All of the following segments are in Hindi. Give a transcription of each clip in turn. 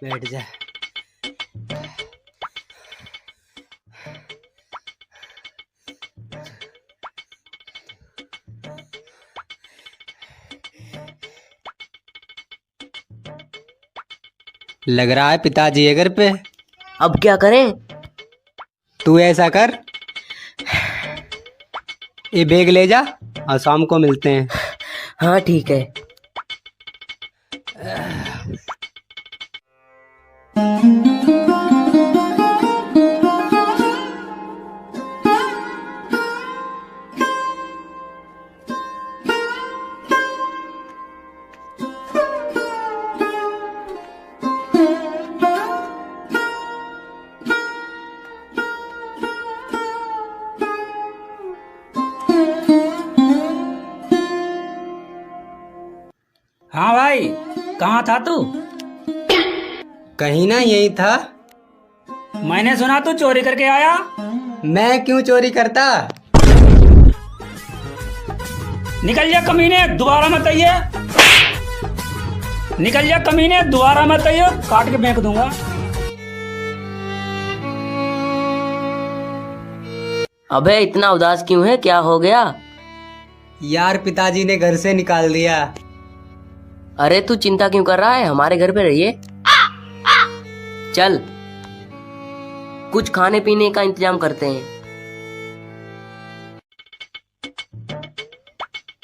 बैठ जा। लग रहा है पिताजी है घर पे। अब क्या करें? तू ऐसा कर, ये बैग ले जा और शाम को मिलते हैं। हाँ ठीक है। हाँ भाई, कहाँ था तू? कहीं ना यही था। मैंने सुना तू चोरी करके आया। मैं क्यों चोरी करता? निकल जा कमीने, दोबारा मत आइए। निकल जा कमीने, दोबारा मत आइए, काट के फेंक दूंगा। अबे इतना उदास क्यों है? क्या हो गया? यार पिताजी ने घर से निकाल दिया। अरे तू चिंता क्यों कर रहा है? हमारे घर पे रहिए। चल कुछ खाने पीने का इंतजाम करते हैं।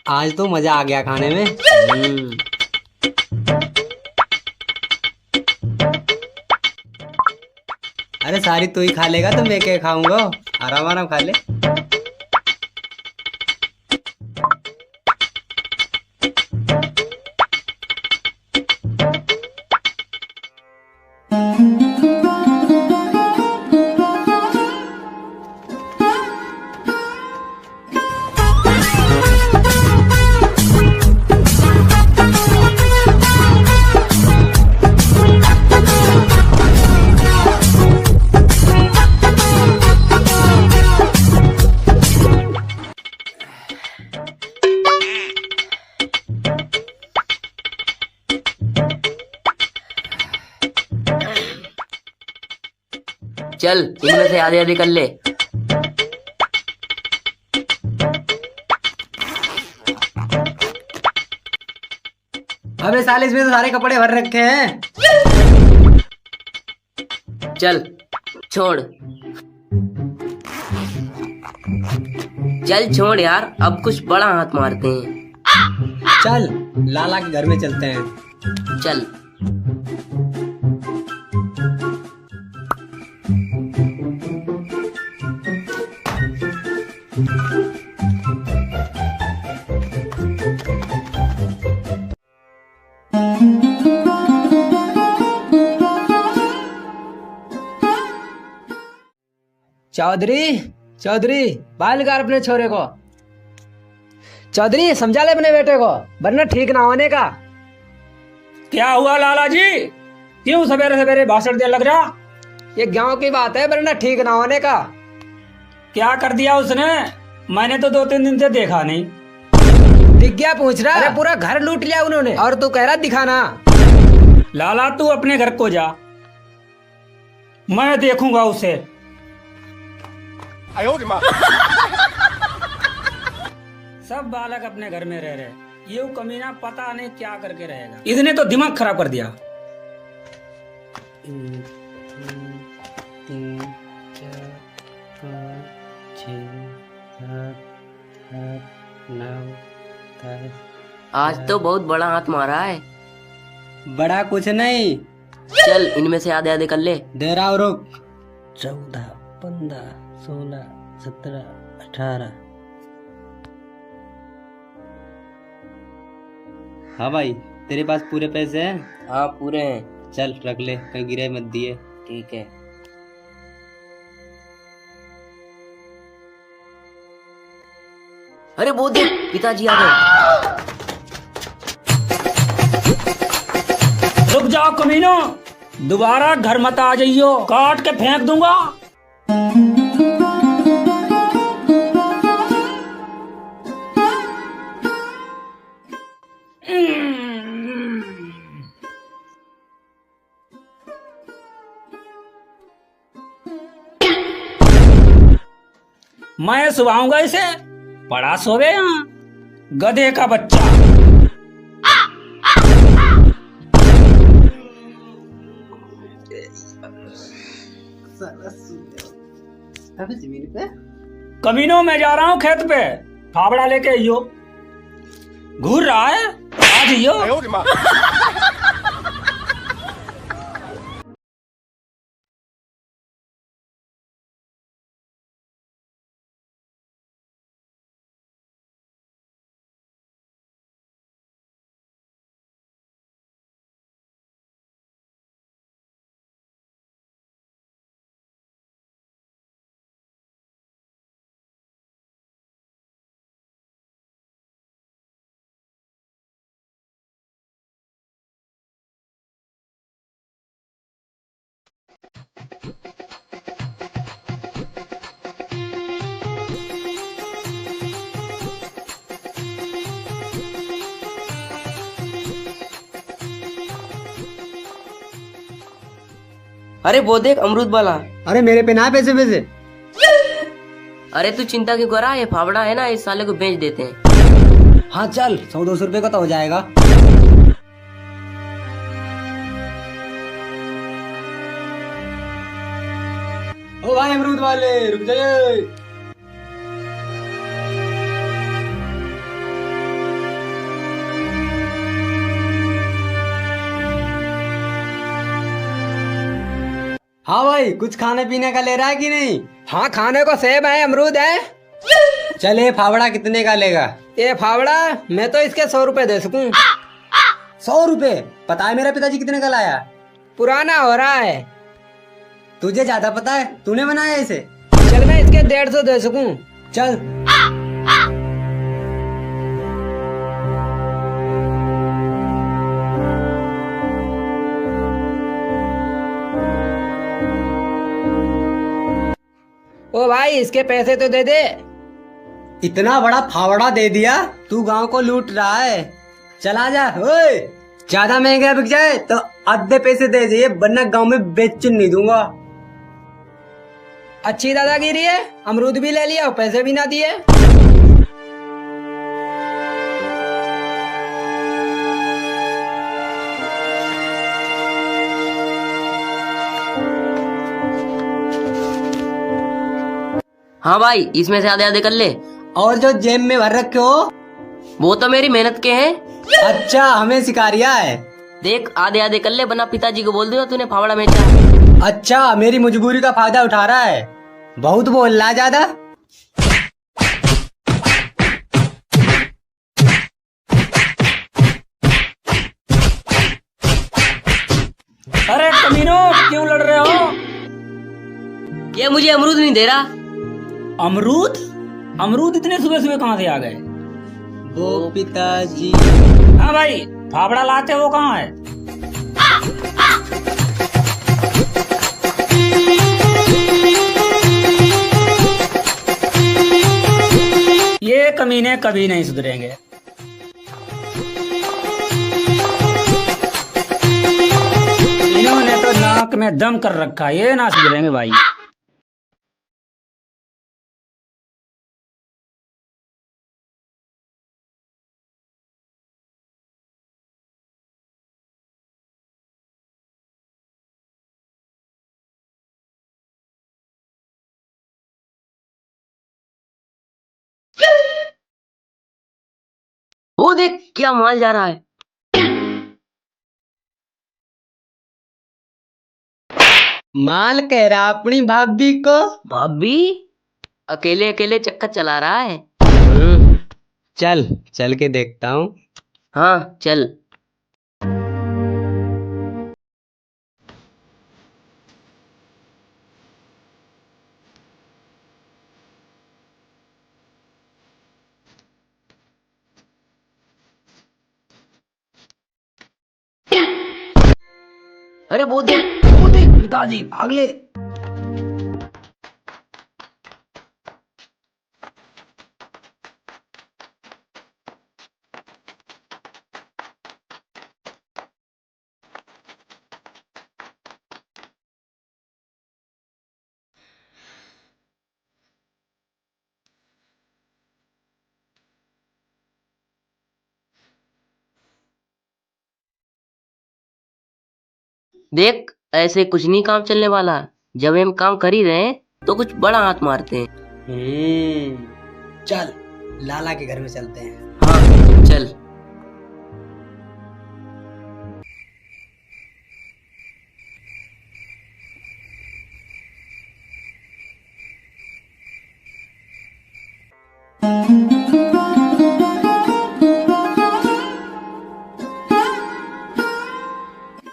आज तो मजा आ गया खाने में। अरे सारी तू ही खा लेगा तो मैं क्या खाऊंगा? आराम आराम खा ले। चल इनमें से आधे आधे कर ले। अबे साले इसमें तो सारे कपड़े भर रखे हैं। चल छोड़। चल छोड़ यार, अब कुछ बड़ा हाथ मारते हैं। चल लाला के घर में चलते हैं। चल। चौधरी, चौधरी बाहर निकाल अपने छोरे को। चौधरी समझा ले अपने बेटे को, वरना ठीक ना होने का। क्या हुआ लाला जी? क्यों सवेरे सवेरे भाषण देने लग रहा? ये गांव की बात है, वरना ठीक ना होने का। क्या कर दिया उसने? मैंने तो 2-3 दिन से देखा नहीं। दिख गया पूछ रहा? अरे पूरा घर लूट लिया उन्होंने, और तू कह रहा दिखाना। लाला तू अपने घर को जा, मैं देखूंगा उसे। सब बालक अपने घर में रह रहे, ये कमीना पता नहीं क्या करके रहेगा। इसने तो दिमाग खराब कर दिया। 1 2 3 4 5 6 7 8 9 10। आज तो बहुत बड़ा हाथ मारा है। बड़ा कुछ नहीं। चल इनमें से आधे आधे कर ले। दे रहा हूँ, रुक। 14 15 16 17 18। हाँ भाई, तेरे पास पूरे पैसे हैं? हाँ पूरे हैं। चल रख ले, कहीं गिरे मत दिए। ठीक है। अरे वो देख, पिताजी आ गए। रुक जाओ कमीनो, दोबारा घर मत आ जाइयो, काट के फेंक दूंगा। मैं सुभाऊंगा इसे, पड़ा सोवे यहाँ, गधे का बच्चा। अबे जमीन पे कमीनों में जा रहा हूँ खेत पे, फावड़ा लेके आइयो। घूर रहा है, आ जाइयो। अरे वो देख अमरूद वाला। अरे मेरे पे ना पैसे पैसे। अरे तू चिंता क्यों कर रहा है, ये फावड़ा है ना, इस साले को बेच देते हैं। हाँ चल, 100-200 रुपए का तो हो जाएगा। ओ भाई अमरूद वाले रुक जाइए। हाँ भाई, कुछ खाने पीने का ले रहा है कि नहीं? हाँ खाने को सेब है, अमरूद है। चले, फावड़ा कितने का लेगा? ये फावड़ा मैं तो इसके 100 रुपए दे सकूं। 100 रुपए? पता है मेरा पिताजी कितने का लाया? पुराना हो रहा है। तुझे ज्यादा पता है, तूने बनाया इसे। चल मैं इसके 150 दे सकूं। चल। ओ भाई इसके पैसे तो दे दे। इतना बड़ा फावड़ा दे दिया, तू गांव को लूट रहा है। चला जा। ओए, ज्यादा महंगा बिक जाए तो आधे पैसे दे दिए, वरना गांव में बेचन नहीं दूंगा। अच्छी दादागिरी है, अमरूद भी ले लिया और पैसे भी ना दिए। हाँ भाई, इसमें से आधे आधे कर ले। और जो जेब में भर रखे हो वो तो मेरी मेहनत के हैं। अच्छा, हमें सिखा रिया है। देख आधे आधे कर ले, वरना पिताजी को बोल दूंगा तूने फावड़ा बेचा। अच्छा, मेरी मजबूरी का फायदा उठा रहा है। बहुत बोल रहा है ज्यादा। अरे कमीनों, क्यों लड़ रहे हो? ये मुझे अमरूद नहीं दे रहा। अमरूद? अमरूद इतने सुबह सुबह कहाँ से आ गए? वो पिताजी। हाँ भाई, फावड़ा लाते वो कहाँ है? ये कमीने कभी नहीं सुधरेंगे। इन्होंने तो नाक में दम कर रखा, ये ना सुधरेंगे भाई। वो देख क्या माल जा रहा है। माल कह रहा अपनी भाभी को। भाभी अकेले अकेले चक्कर चला रहा है। चल चल के देखता हूँ। हाँ चल। अरे वो देख पिताजी भाग ले। देख, ऐसे कुछ नहीं काम चलने वाला। जब हम काम कर ही रहे हैं तो कुछ बड़ा हाथ मारते हैं। चल लाला के घर में चलते हैं। हाँ चल।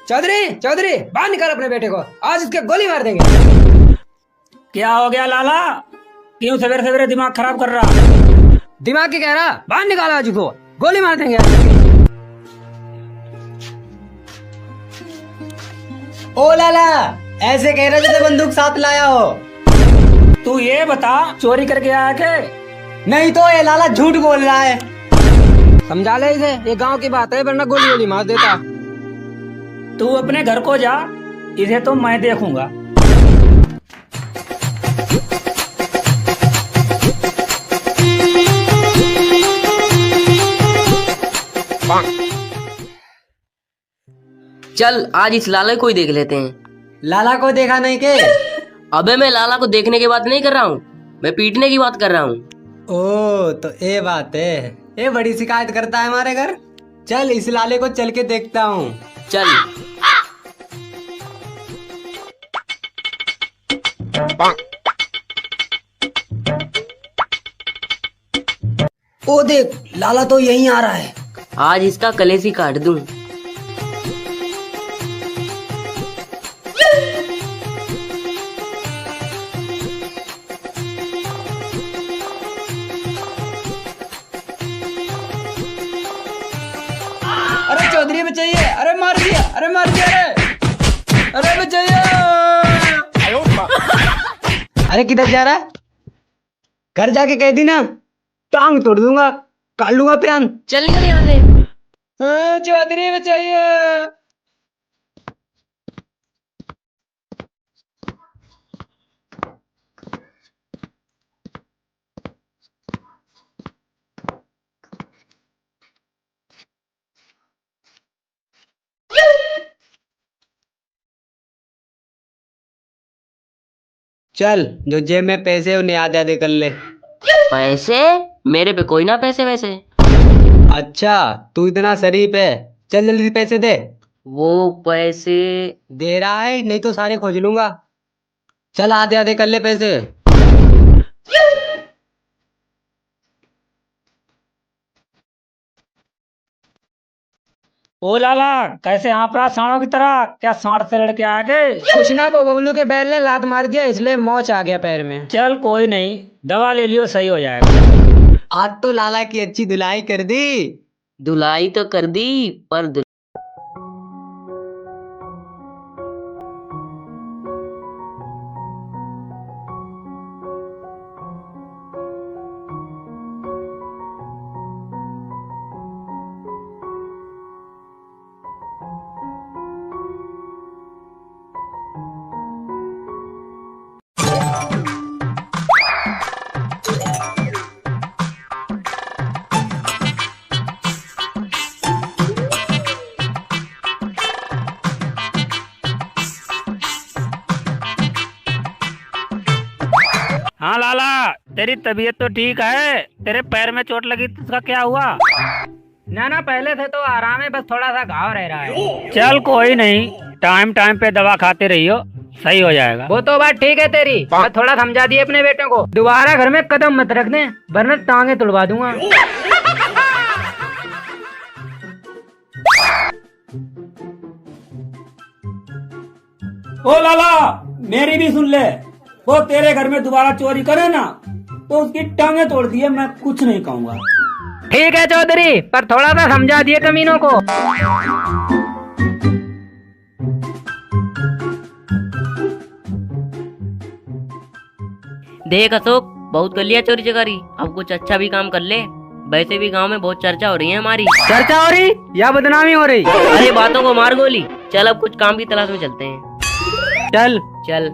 चौधरी चौधरी बाहर निकाल अपने बेटे को, आज इसके गोली मार देंगे। क्या हो गया लाला? क्यों सवेरे सवेरे दिमाग खराब कर रहा? दिमाग की कह रहा, बाहर निकाल आज को, गोली मार देंगे। ओ लाला, ऐसे कह रहे जैसे बंदूक साथ लाया हो। तू ये बता, चोरी करके आया के? नहीं तो ये लाला झूठ बोल रहा है। समझा ले इसे, ये गांव की बात है, वरना गोली गोली मार देता। तू अपने घर को जा, इसे तो मैं देखूंगा। चल आज इस लाला को ही देख लेते हैं। लाला को देखा नहीं के? अबे मैं लाला को देखने की बात नहीं कर रहा हूँ, मैं पीटने की बात कर रहा हूँ। ओ तो ये बात है, ये बड़ी शिकायत करता है हमारे घर। चल इस लाले को चल के देखता हूँ। चल। ओ देख, लाला तो यहीं आ रहा है। आज इसका कलेजी काट दूं। अरे चौधरी बचाइए, अरे मार दिया, अरे मार दिया, अरे बचाइए। अरे किधर जा रहा है? घर जाके कह दी ना, टांग तोड़ दूंगा, काट लूंगा प्यान। चल निकल यहाँ से। चौधरी बचाइए। चल जो जेब में पैसे उन्हें आधे आधे कर ले। पैसे? मेरे पे कोई ना पैसे वैसे। अच्छा तू इतना शरीफ है, चल जल्दी पैसे दे। वो पैसे दे रहा है, नहीं तो सारे खोज लूंगा। चल आधे आधे कर ले पैसे। ओ लाला, कैसे हाँफ रहा सांडों की तरह? क्या सांड से लड़के आ गए? कुछ ना, वो बबलू के बैल ने लात मार दिया, इसलिए मोच आ गया पैर में। चल कोई नहीं, दवा ले लियो, सही हो जाएगा। आज तो लाला की अच्छी धुलाई कर दी। धुलाई तो कर दी, पर हाँ लाला, तेरी तबीयत तो ठीक है? तेरे पैर में चोट लगी तो उसका क्या हुआ? ना ना, पहले से तो आराम है, बस थोड़ा सा घाव रह रहा है। चल कोई नहीं, टाइम टाइम पे दवा खाते रहियो, सही हो जाएगा। वो तो बात ठीक है तेरी, मैं थोड़ा समझा दिए अपने बेटे को, दोबारा घर में कदम मत रख दे, वरना टांगे तुड़वा दूंगा। ओ लाला, मेरी भी सुन ले। वो तेरे घर में दोबारा चोरी करे ना तो उसकी टांगे तोड़ दिए, मैं कुछ नहीं कहूँगा। ठीक है चौधरी, पर थोड़ा सा समझा दिए कमीनों को। देख अशोक, बहुत कर लिया चोरी चकारी, अब कुछ अच्छा भी काम कर ले। वैसे भी गांव में बहुत चर्चा हो रही है हमारी। चर्चा हो रही या बदनामी हो रही? अरे बातों को मार गोली। चल अब कुछ काम की तलाश में चलते हैं। चल चल।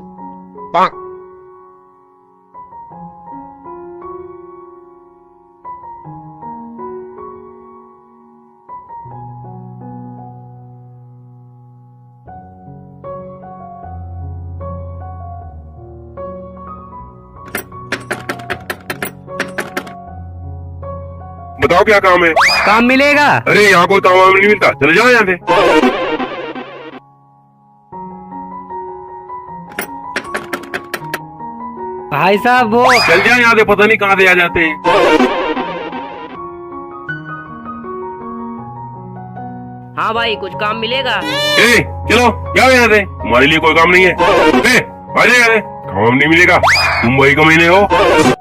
बताओ क्या काम है? काम मिलेगा? अरे यहाँ कोई काम वाम नहीं मिलता, चले जाओ यहाँ से। भाई साहब वो चल जाए यहाँ से, पता नहीं कहाँ से आ जाते हैं। हाँ भाई, कुछ काम मिलेगा? ए, चलो जाओ यहाँ से, हमारे लिए कोई काम नहीं है। ए, आ जाओ यहाँ से, काम नहीं मिलेगा, तुम वही कमीने हो।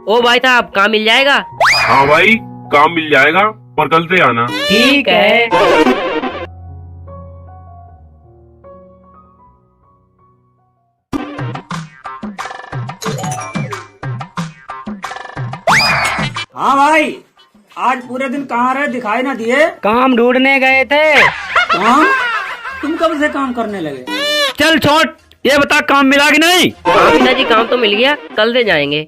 ओ भाई साहब, काम मिल जाएगा? हाँ भाई, काम मिल जाएगा, पर कल से आना। ठीक है। हाँ भाई, आज पूरे दिन कहाँ रहे, दिखाई ना दिए? काम ढूंढने गए थे। काम? तुम कब से काम करने लगे? चल छोड़, ये बता काम मिला कि नहीं? हाँ पिताजी, काम तो मिल गया, कल से जाएंगे।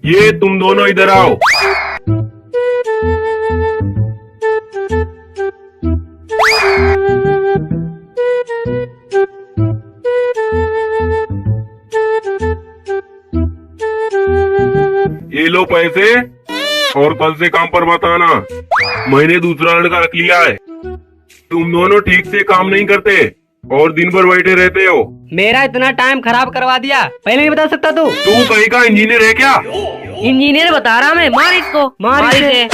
ये तुम दोनों इधर आओ। ये लो पैसे, और कल से काम पर मत आना, मैंने दूसरा लड़का रख लिया है। तुम दोनों ठीक से काम नहीं करते और दिन भर बैठे रहते हो। मेरा इतना टाइम खराब करवा दिया, पहले नहीं बता सकता तू? तू कहीं का इंजीनियर है क्या? इंजीनियर बता रहा मैं, मार इसको, मार इसे।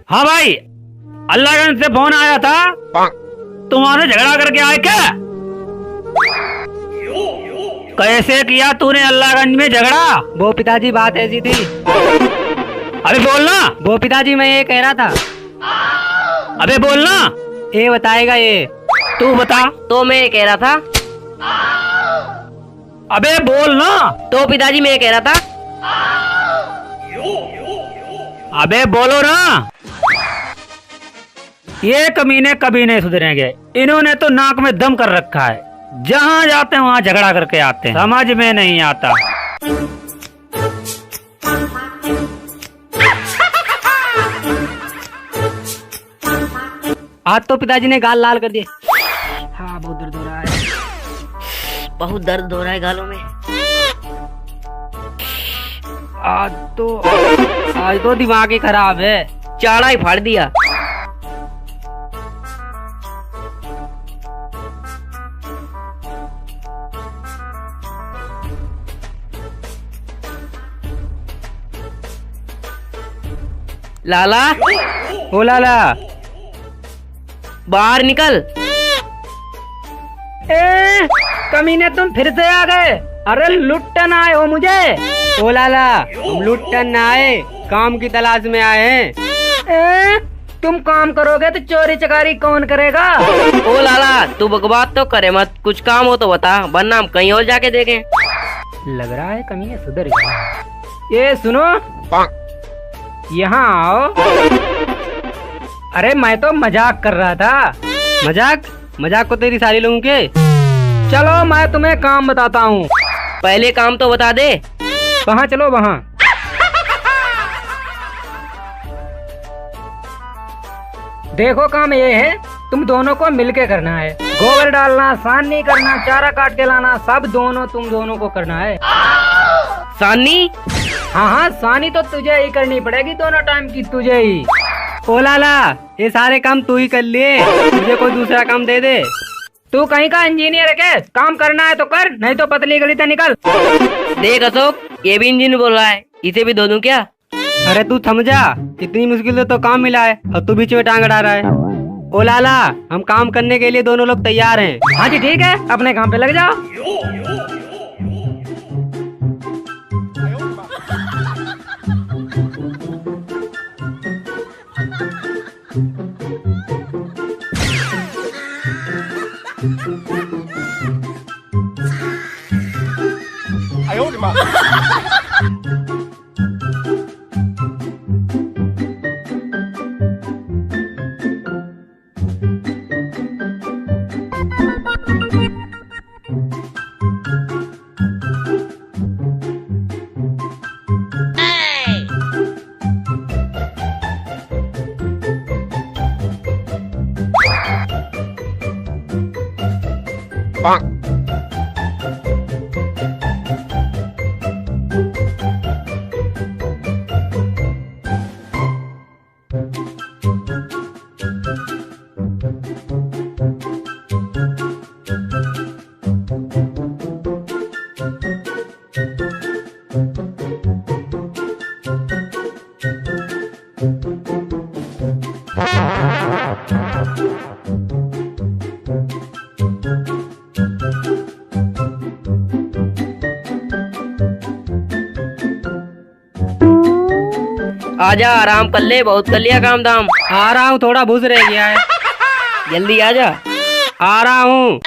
हाँ भाई, अल्लाहगंज से फोन आया था, तुम्हारे झगड़ा करके आए क्या? कैसे किया तूने अल्लाहगंज में झगड़ा? वो पिताजी बात ऐसी थी। अबे बोलना। वो पिताजी मैं ये कह रहा था। अबे बोलना। ये बताएगा ये। तू बता। तो मैं ये कह रहा था। अबे बोलना। तो पिताजी मैं ये कह रहा था। अबे बोलो ना। ये कमीने कभी नहीं सुधरेंगे, इन्होंने तो नाक में दम कर रखा है, जहाँ जाते हैं वहाँ झगड़ा करके आते हैं, समझ में नहीं आता। आज तो पिताजी ने गाल लाल कर दिए। हाँ, बहुत दर्द हो रहा है। बहुत दर्द हो रहा है गालों में। आज तो दिमाग ही खराब है। चाड़ा ही फाड़ दिया। लाला, ओ लाला, बाहर निकल। कमीने तुम फिर से आ गए। अरे लुट्टन आए हो मुझे। ओ लाला, हम लुट्टन ना आए, काम की तलाश में आए हैं। तुम काम करोगे तो चोरी चकारी कौन करेगा? ओ लाला, तू बकवास तो करे मत, कुछ काम हो तो बता, वरना हम कहीं और जाके देखें। लग रहा है कमीने सुधर गया। ये सुनो, यहाँ आओ। अरे मैं तो मजाक कर रहा था। मजाक? मजाक को तेरी सारी लोगों के। चलो मैं तुम्हें काम बताता हूँ। पहले काम तो बता दे। वहाँ चलो वहाँ। देखो काम ये है, तुम दोनों को मिलके करना है। गोबर डालना, सानी करना, चारा काट के लाना, सब तुम दोनों को करना है। सानी? हाँ हाँ, सानी तो तुझे ही करनी पड़ेगी, दोनों टाइम की तुझे ही। ओ लाला, ये सारे काम तू ही कर लिए, मुझे कोई दूसरा काम दे दे। तू कहीं का इंजीनियर है क्या? काम करना है तो कर, नहीं तो पतली गली से निकल। देख अशोक, ये भी इंजन बोल रहा है, इसे भी दो दूं क्या? अरे तू समझा, इतनी मुश्किल से तो काम मिला है और तू बीच में टांग अड़ा रहा है। ओ लाला, हम काम करने के लिए दोनों लोग तैयार हैं। हाँ जी ठीक है, अपने काम पे लग जाओ। आजा, आराम कर ले, बहुत कर लिया काम धाम। आ रहा हूँ, थोड़ा भूस रह गया है। जल्दी आजा। आ रहा हूँ।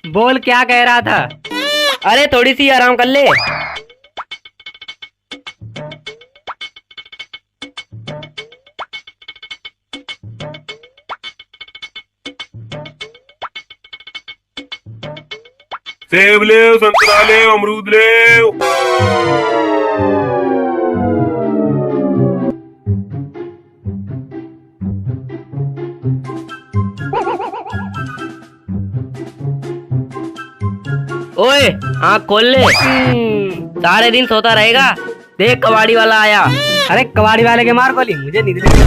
बोल, क्या कह रहा था? अरे थोड़ी सी आराम कर ले। सेब ले, संतरा ले, अमरूद ले। ओए आँख खोल ले, सारे दिन सोता रहेगा। देख कबाड़ी वाला आया। अरे कबाड़ी वाले के मार गोली, मुझे नींद लगी।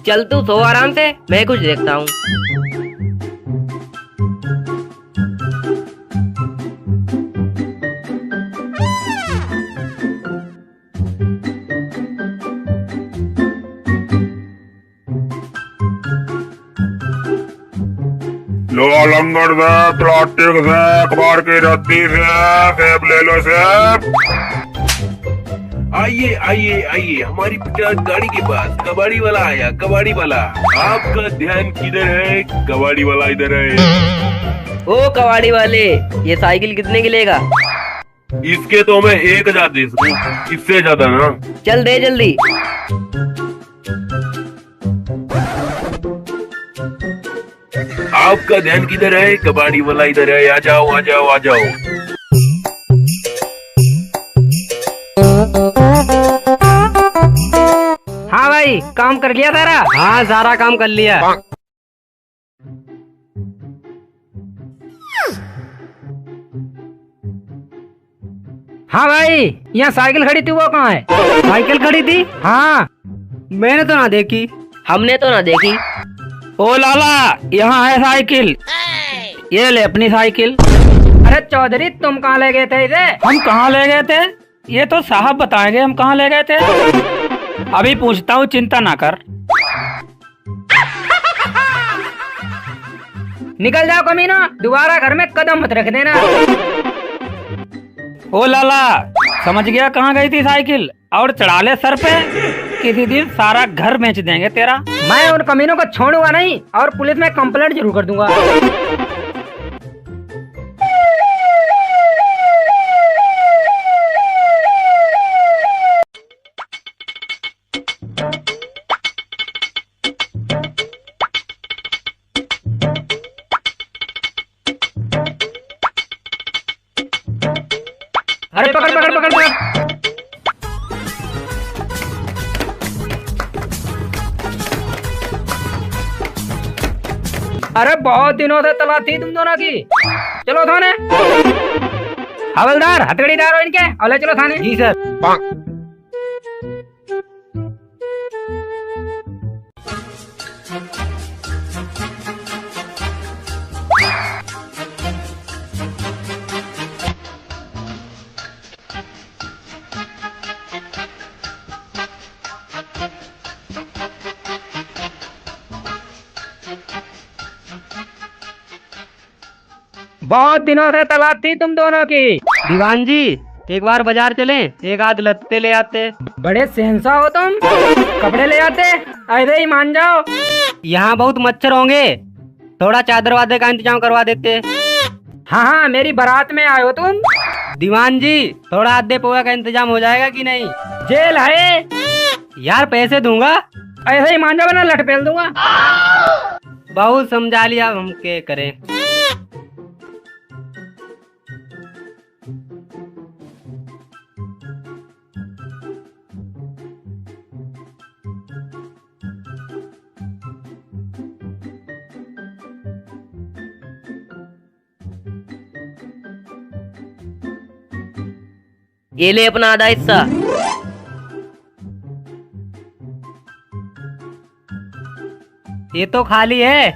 चल तू सो आराम से, मैं कुछ देखता हूँ। लो लंगड़ से, प्लास्टिक से, कबाड़ की रद्दी से, सेब ले लो सेब। आइए आइए आइए, हमारी पिटास गाड़ी के पास कबाड़ी वाला आया। कबाड़ी वाला, आपका ध्यान किधर है? कबाड़ी वाला इधर है। ओ कबाड़ी वाले, ये साइकिल कितने की लेगा? इसके तो मैं 1000 दे सकूं, इससे ज्यादा ना। चल दे जल्दी। आपका ध्यान किधर है? कबाड़ी वाला इधर है। आ जाओ आ जाओ आ जाओ। हाँ भाई, काम कर लिया सारा? हाँ, सारा काम कर लिया। हाँ भाई, यहाँ साइकिल खड़ी थी, वो कहाँ है? साइकिल खड़ी थी? हाँ, मैंने तो ना देखी। हमने तो ना देखी। ओ लाला, यहाँ है साइकिल, ये ले अपनी साइकिल। अरे चौधरी, तुम कहाँ ले गए थे इसे? हम कहाँ ले गए थे? ये तो साहब बताएंगे हम कहाँ ले गए थे। अभी पूछता हूँ, चिंता ना कर। निकल जाओ कमीना, दोबारा घर में कदम मत रख देना। ओ लाला, समझ गया कहाँ गई थी साइकिल? और चढ़ा ले सर पे, किसी दिन सारा घर बेच देंगे तेरा। मैं उन कमीनों को छोड़ूंगा नहीं, और पुलिस में कंप्लेंट जरूर कर दूंगा। अरे पकड़ पकड़ पकड़ पकड़। अरे बहुत दिनों से तलाश थी तुम दोनों की। चलो थाने। हवलदार हथकड़ीदार हो इनके, और ले चलो थाने। जी सर। बहुत दिनों से तलाश थी तुम दोनों की। दीवान जी एक बार बाजार चलें, एक आध लत्ते ले आते। बड़े सेंसा हो तुम, कपड़े ले आते, ऐसे ही मान जाओ। यहाँ बहुत मच्छर होंगे, थोड़ा चादर वादर का इंतजाम करवा देते। हाँ हाँ, मेरी बारात में आए हो तुम। दीवान जी थोड़ा आधे पोहा का इंतजाम हो जाएगा कि नहीं? जेल है यार पैसे दूंगा। ऐसे ही मान जाओ, वरना लठ पेल दूंगा। बहुत समझा लिया, हम क्या करें। ये ले अपना आधा हिस्सा। ये तो खाली है।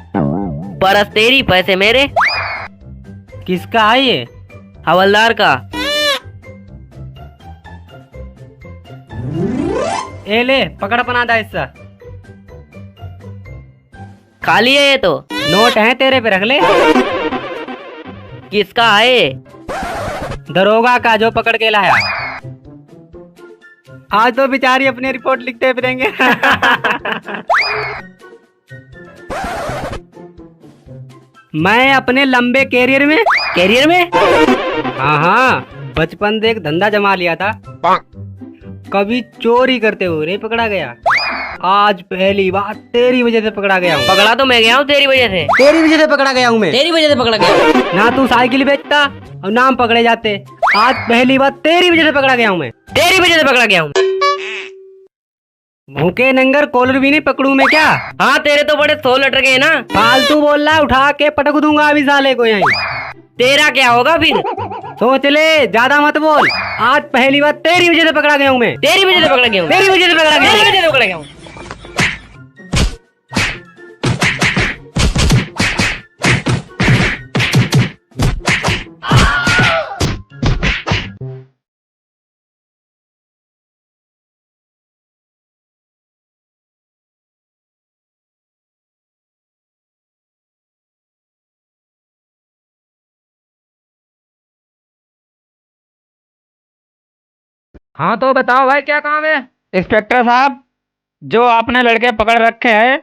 परस तेरी, पैसे मेरे। किसका है ये? हवलदार का। ए ले पकड़ अपना आधा हिस्सा। खाली है ये तो। नोट है तेरे पे, रख ले। किसका है? दरोगा का, जो पकड़ के लाया। आज तो बेचारी अपनी रिपोर्ट लिखते फिरेंगे। मैं अपने लंबे कैरियर में हाँ हाँ, बचपन से एक धंधा जमा लिया था। कभी चोरी करते हुए नहीं पकड़ा गया। आज पहली बार तेरी वजह से पकड़ा गया हूँ। पकड़ा तो मैं गया हूँ तेरी वजह से। तेरी वजह से पकड़ा गया हूँ मैं। तेरी वजह से पकड़ा गया। ना तू साइकिल बेचता और नाम पकड़े जाते। आज पहली बार तेरी वजह से पकड़ा गया हूँ मैं। तेरी वजह से पकड़ा गया हूँ। भूखे नंगर कॉलर भी नहीं पकड़ू मैं क्या? हाँ तेरे तो बड़े 100 लटर गए ना। फालतू बोल रहा है, उठा के पटक दूंगा अभी साले को यहीं। तेरा क्या होगा फिर? सोच ले, ज्यादा मत बोल। आज पहली बार तेरी वजह से पकड़ा गया हूँ मैं। तेरी वजह से पकड़ा गया हूँ। तेरी वजह से पकड़ा गया हूँ। तेरी वजह से पकड़ा गया हूँ। हाँ तो बताओ भाई, क्या काम है? इंस्पेक्टर साहब, जो आपने लड़के पकड़ रखे हैं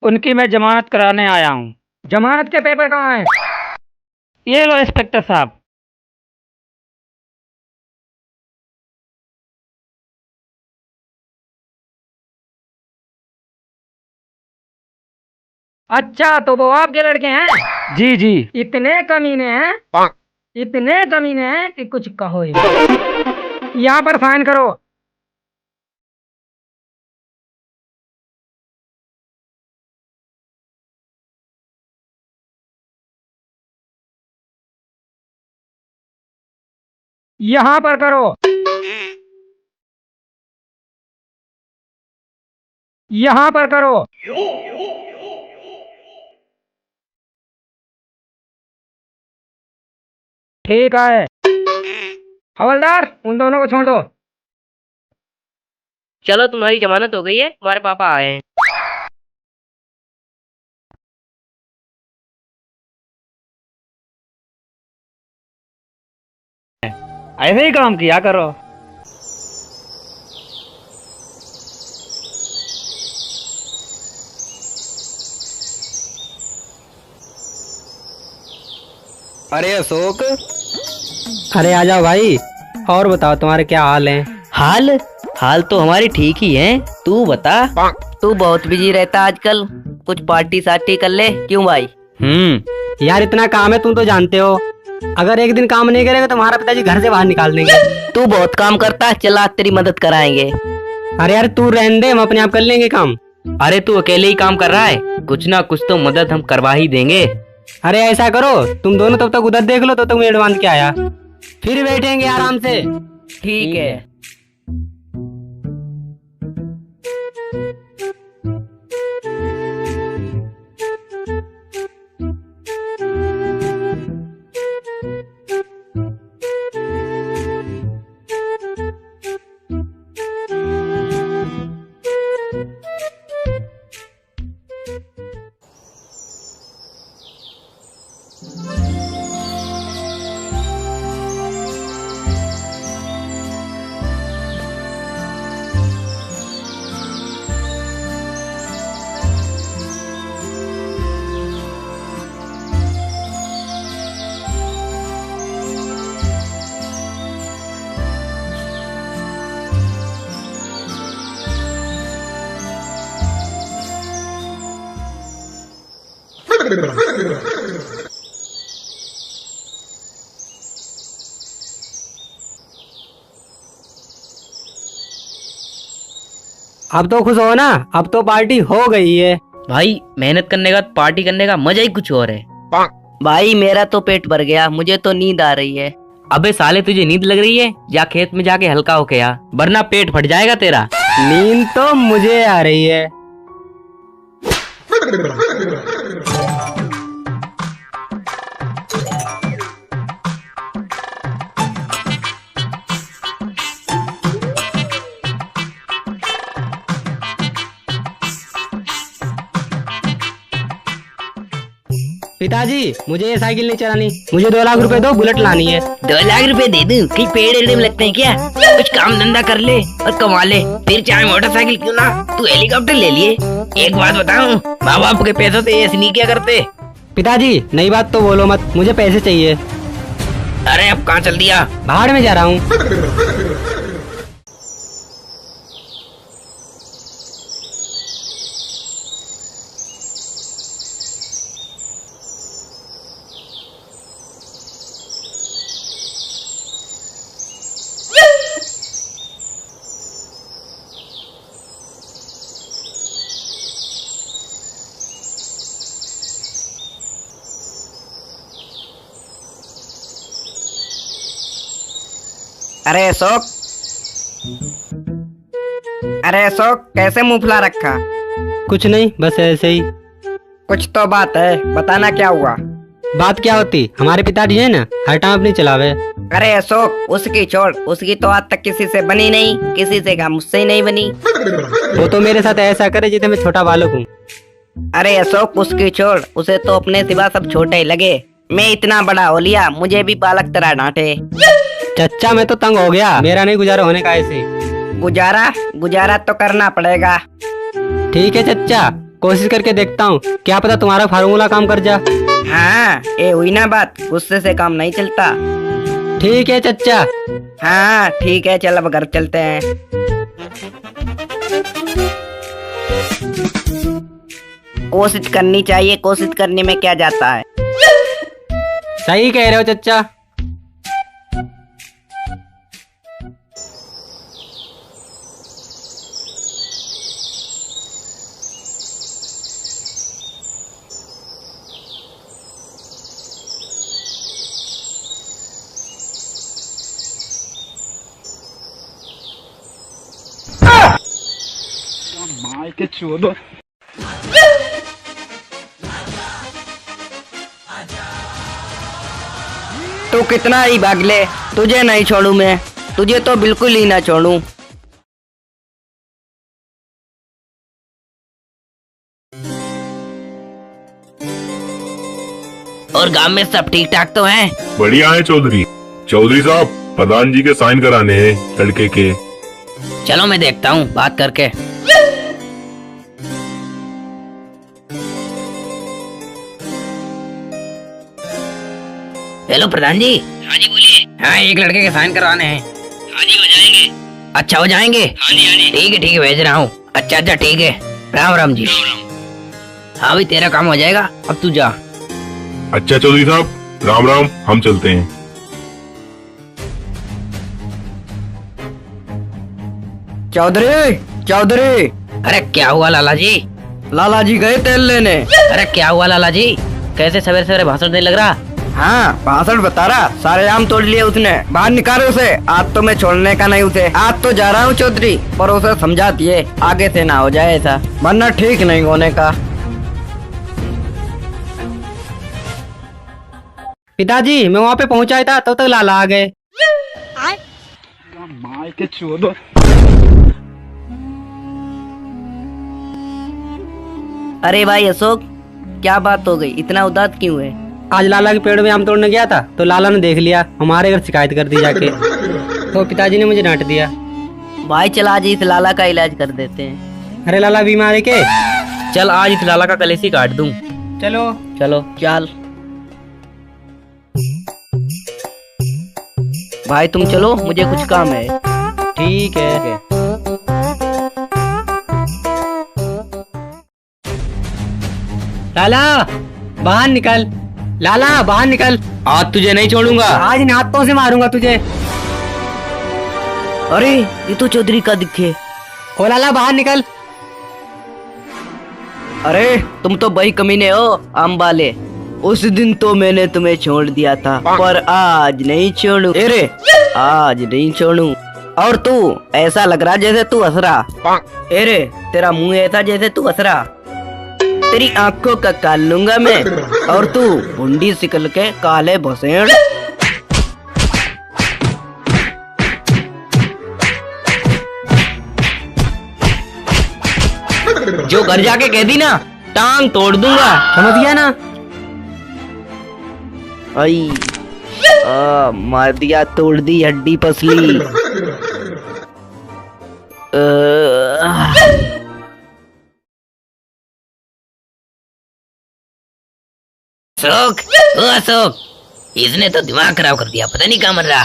उनकी मैं जमानत कराने आया हूँ। जमानत के पेपर कहाँ हैं? ये लो इंस्पेक्टर साहब। अच्छा, तो वो आपके लड़के हैं? जी जी। इतने कमीने हैं, इतने कमीने हैं कि कुछ कहो ही। यहाँ पर साइन करो। यहाँ पर करो। यहाँ पर करो। ठीक है। हवलदार, उन दोनों को छोड़ दो। चलो तुम्हारी जमानत हो गई है, तुम्हारे पापा आए हैं। ऐसे ही काम किया करो। अरे अशोक, अरे आ जाओ भाई। और बताओ तुम्हारे क्या हाल है? हाल हाल तो हमारी ठीक ही है। तू बता। तू बहुत बिजी रहता आजकल, कुछ पार्टी सार्टी कर ले। क्यों भाई? यार इतना काम है, तुम तो जानते हो। अगर एक दिन काम नहीं करेगा तो तुम्हारा पिताजी घर से बाहर निकाल देंगे। तू बहुत काम करता है, चला तेरी मदद कराएंगे। अरे यार तू रहने दे, हम अपने आप कर लेंगे काम। अरे तू अकेले ही काम कर रहा है, कुछ ना कुछ तो मदद हम करवा ही देंगे। अरे ऐसा करो, तुम दोनों तब तक उधर देख लो, तब तक मैं एडवांस के आया, फिर बैठेंगे आराम से। ठीक है। अब तो खुश हो ना, अब तो पार्टी हो गई है। भाई मेहनत करने का पार्टी करने का मजा ही कुछ और है। भाई मेरा तो पेट भर गया, मुझे तो नींद आ रही है। अबे साले तुझे नींद लग रही है, जा खेत में जाके हल्का होके आ, वरना पेट फट जाएगा तेरा। नींद तो मुझे आ रही है। पिताजी मुझे ये साइकिल नहीं चलानी, मुझे 2 लाख रुपए दो, बुलेट लानी है। 2 लाख रुपए दे दूं? कहीं पेड़ एड़े में लगते हैं क्या? कुछ काम धंधा कर ले और कमा ले, फिर चाहे मोटरसाइकिल क्यों ना, तू हेलीकॉप्टर ले लिए। एक बात बताऊं, माँ बाप के पैसों से ऐसे नहीं क्या करते। पिताजी नई बात तो बोलो मत, मुझे पैसे चाहिए। अरे अब कहाँ चल दिया? बाहर में जा रहा हूँ। अरे अशोक, अरे अशोक, कैसे मुंह फुला रखा? कुछ नहीं, बस ऐसे ही। कुछ तो बात है, बताना क्या हुआ? बात क्या होती, हमारे पिताजी है ना, हर टाइम अपनी चलावे। अरे अशोक उसकी छोड़, उसकी तो आज तक किसी से बनी नहीं, किसी से कहा मुझसे ही नहीं बनी। वो तो मेरे साथ ऐसा करे जैसे मैं छोटा बालक हूँ। अरे अशोक उसकी छोड़, उसे तो अपने सिवा सब छोटे ही लगे। मैं इतना बड़ा हो लिया, मुझे भी बालक तरह डांटे। चच्चा मैं तो तंग हो गया, मेरा नहीं गुजारा होने का ऐसे। गुजारा तो करना पड़ेगा। ठीक है चच्चा, कोशिश करके देखता हूँ, क्या पता तुम्हारा फार्मूला काम कर जा। हाँ ये हुई ना बात, गुस्से से काम नहीं चलता। ठीक है चच्चा। हाँ ठीक है, चल अब घर चलते हैं। कोशिश करनी चाहिए, कोशिश करने में क्या जाता है। सही कह रहे हो चच्चा। तू कितना ही भाग ले, तुझे नहीं छोड़ू मैं, तुझे तो बिल्कुल ही ना छोड़ू। और गांव में सब ठीक ठाक तो हैं? बढ़िया है चौधरी। चौधरी साहब प्रधान जी के साइन कराने हैं लड़के के। चलो मैं देखता हूँ बात करके। हेलो प्रधान जी। हाँ जी बोलिए। हाँ एक लड़के के साइन करवाने हैं। हाँ जी हो जाएंगे। अच्छा हो जाएंगे। हाँ जी ठीक है भेज रहा हूँ। अच्छा ठीक है, राम राम जी। हाँ भाई तेरा काम हो जाएगा, अब तू जा। अच्छा चौधरी साहब राम राम, हम चलते हैं। चौधरी, चौधरी, अरे क्या हुआ लाला जी? लाला जी गए तेल लेने। अरे क्या हुआ लाला जी? कैसे सवेरे सवेरे भाषण देने लग रहा? हाँ, भाषण बता रहा, सारे आम तोड़ लिए उसने। बाहर निकाले उसे, आज तो मैं छोड़ने का नहीं उसे। आज तो जा रहा हूँ चौधरी, पर उसे समझा दिए आगे से ना हो जाए ऐसा, वरना ठीक नहीं होने का। पिताजी मैं वहाँ पे पहुँचा था तब तक लाला आ गए। अरे भाई अशोक, क्या बात हो गई? इतना उदास क्यों है? आज लाला के पेड़ में आम तोड़ने गया था तो लाला ने देख लिया, हमारे घर शिकायत कर दी जाके। तो पिताजी ने मुझे डांट दिया। भाई चल आज इस लाला का इलाज कर देते हैं। अरे लाला बीमार है के? चल आज इस लाला का कलेसी काट दूं। चलो। चलो चल। भाई तुम चलो, मुझे कुछ काम है। ठीक है। लाला बाहर निकल, लाला बाहर निकल। आज तुझे नहीं छोड़ूंगा। आज इन हाथों से मारूंगा तुझे। अरे ये तो चौधरी का दिखे। ओ लाला बाहर निकल। अरे तुम तो भाई कमीने हो आम वाले। उस दिन तो मैंने तुम्हें छोड़ दिया था, पर आज नहीं छोड़ू। अरे आज नहीं छोड़ू। और तू ऐसा लग रहा जैसे तू हंस रहा। अरे तेरा मुंह ऐसा जैसे तू हंस रहा। तेरी आंखों का काल लूंगा मैं, और तू भुंडी सिकल के काले भसेड़। जो घर जाके कह दी ना, टांग तोड़ दूंगा। समझ गया ना? आई मार दिया, तोड़ दी हड्डी पसली। अशोक, ओ अशोक, इसने तो दिमाग खराब कर दिया, पता नहीं कहाँ मर रहा।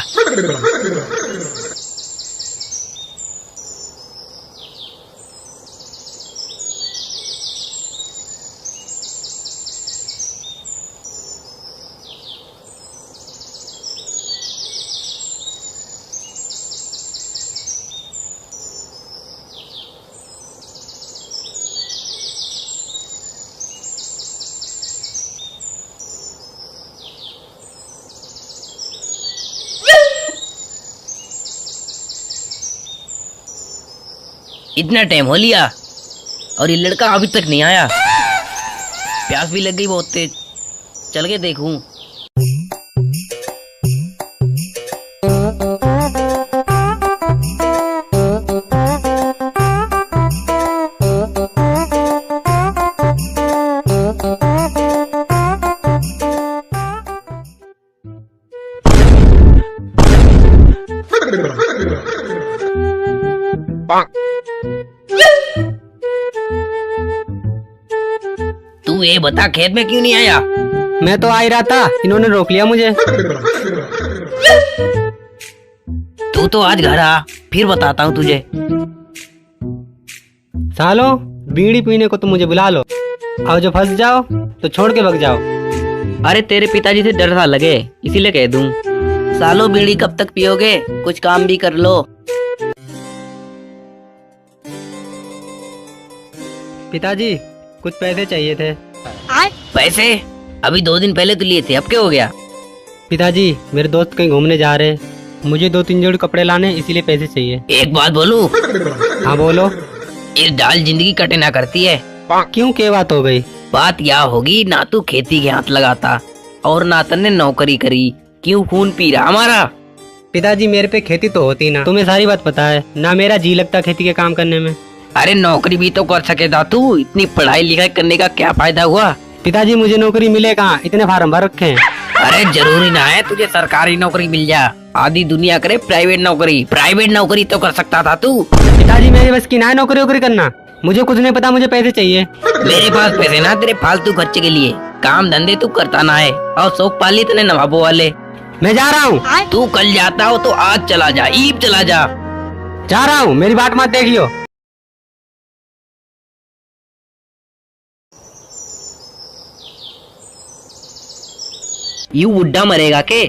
इतना टाइम हो लिया और ये लड़का अभी तक नहीं आया। प्यास भी लग गई बहुत तेज, चल के देखूं। तू ये बता, खेत में क्यों नहीं आया? मैं तो आ ही रहा था, इन्होंने रोक लिया मुझे। तू तो आज घर आ, फिर बताता हूँ तुझे। सालो बीड़ी पीने को तो मुझे बुला लो, और जो फंस जाओ तो छोड़ के भग जाओ। अरे तेरे पिताजी से डर सा लगे, इसीलिए कह दूं। सालो बीड़ी कब तक पियोगे? कुछ काम भी कर लो। पिताजी कुछ पैसे चाहिए थे। पैसे? अभी 2 दिन पहले तो लिए थे, अब क्या हो गया? पिताजी मेरे दोस्त कहीं घूमने जा रहे, मुझे 2-3 जोड़ी कपड़े लाने, इसीलिए पैसे चाहिए। एक बात बोलूं? हाँ बोलो। इस डाल जिंदगी कटे ना करती है। क्यों, क्या बात हो गई? बात क्या होगी, ना तू खेती के हाथ लगाता और ना तन्ने नौकरी करी, क्यों खून पी रहा हमारा? पिताजी मेरे पे खेती तो होती ना, तुम्हें सारी बात पता है ना, मेरा जी लगता खेती के काम करने में। अरे नौकरी भी तो कर सकेगा तू, इतनी पढ़ाई लिखाई करने का क्या फायदा हुआ? पिताजी मुझे नौकरी मिले कहाँ, इतने फार्म भर रखे हैं। अरे जरूरी ना है तुझे सरकारी नौकरी मिल जा, आधी दुनिया करे प्राइवेट नौकरी। प्राइवेट नौकरी तो कर सकता था तू। पिताजी मेरे बस की ना है नौकरी वोकरी करना, मुझे कुछ नहीं पता, मुझे पैसे चाहिए। मेरे पास पैसे ना तेरे फालतू खर्चे के लिए, काम धंधे तू करता ना है, और शौक पाली तने नवाबों वाले। मैं जा रहा हूँ। तू कल जाता हो तो आज चला जा, ईब चला जा। जा रहा हूँ, मेरी बात मत देखियो। यू बुढ़ा मरेगा के?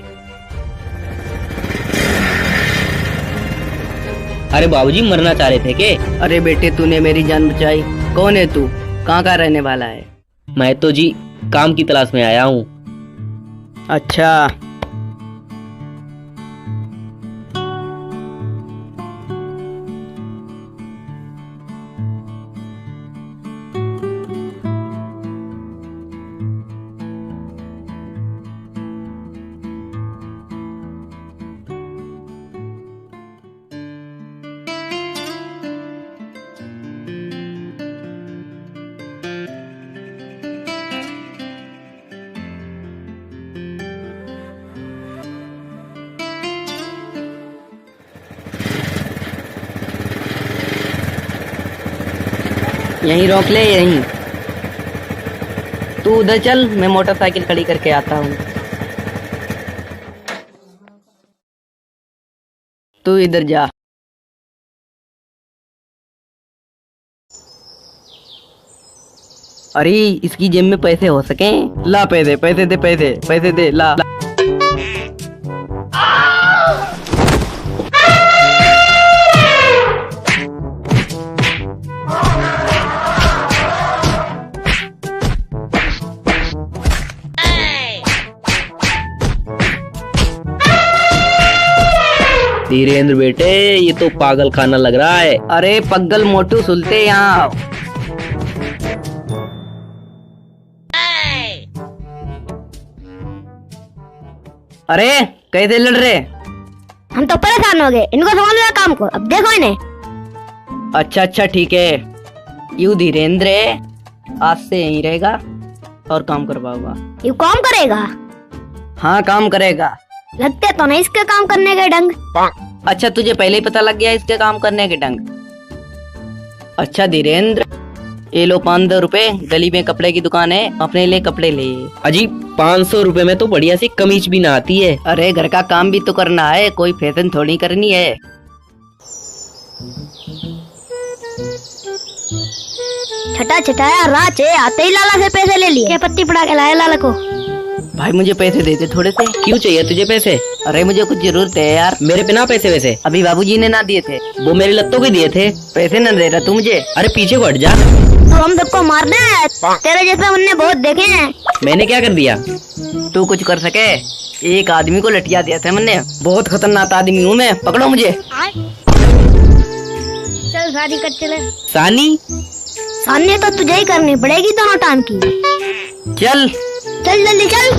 अरे बाबूजी मरना चाह रहे थे के? अरे बेटे तूने मेरी जान बचाई। कौन है तू? कहाँ का रहने वाला है? मैं तो जी काम की तलाश में आया हूँ। अच्छा, यहीं रोक ले, यहीं। तू उधर चल, मैं मोटरसाइकिल खड़ी करके आता हूँ। तू इधर जा। अरे इसकी जेब में पैसे हो सके? ला पैसे, पैसे दे, पैसे पैसे दे, ला। धीरेन्द्र बेटे, ये तो पागल खाना लग रहा है। अरे पग्गल मोटू सुलते यहाँ आओ। अरे कैसे लड़ रहे? हम तो परेशान हो गए, इनको संभाल मेरा काम को, अब देखो इन्हें। अच्छा अच्छा ठीक है। यू धीरेन्द्र आज से यहीं रहेगा और काम करवाऊंगा। ये काम करेगा? हाँ काम करेगा। लगते तो नहीं इसके काम करने के ढंग। अच्छा तुझे पहले ही पता लग गया इसके काम करने के ढंग? अच्छा धीरेन्द्र, ये लो 500 रुपए, गली में कपड़े की दुकान है, अपने लिए कपड़े ले। अजी 500 रुपए में तो बढ़िया सी कमीज भी ना आती है। अरे घर का काम भी तो करना है, कोई फैशन थोड़ी करनी है। छटा छटाया रात है, आते ही लाला से पैसे ले लिए। क्या पत्ती पड़ा के लाया लाला को? भाई मुझे पैसे दे दे थोड़े से। क्यों चाहिए तुझे पैसे? अरे मुझे कुछ जरूरत है यार। मेरे पे ना पैसे वैसे? अभी बाबूजी ने ना दिए थे। वो मेरे लत्तों के दिए थे। पैसे न दे रहा तू मुझे? अरे पीछे को हट जा। तो हम सबको मारना है? तेरे जैसे हमने बहुत देखे हैं। मैंने क्या कर दिया? तू कुछ कर सके? एक आदमी को लटिया दिया था मैंने, बहुत खतरनाक आदमी हूँ मैं, पकड़ो मुझे। चल शादी कर चले। सानी? सामने तो तुझे ही करनी पड़ेगी दोनों टाइम की। चल चल जल्दी चल।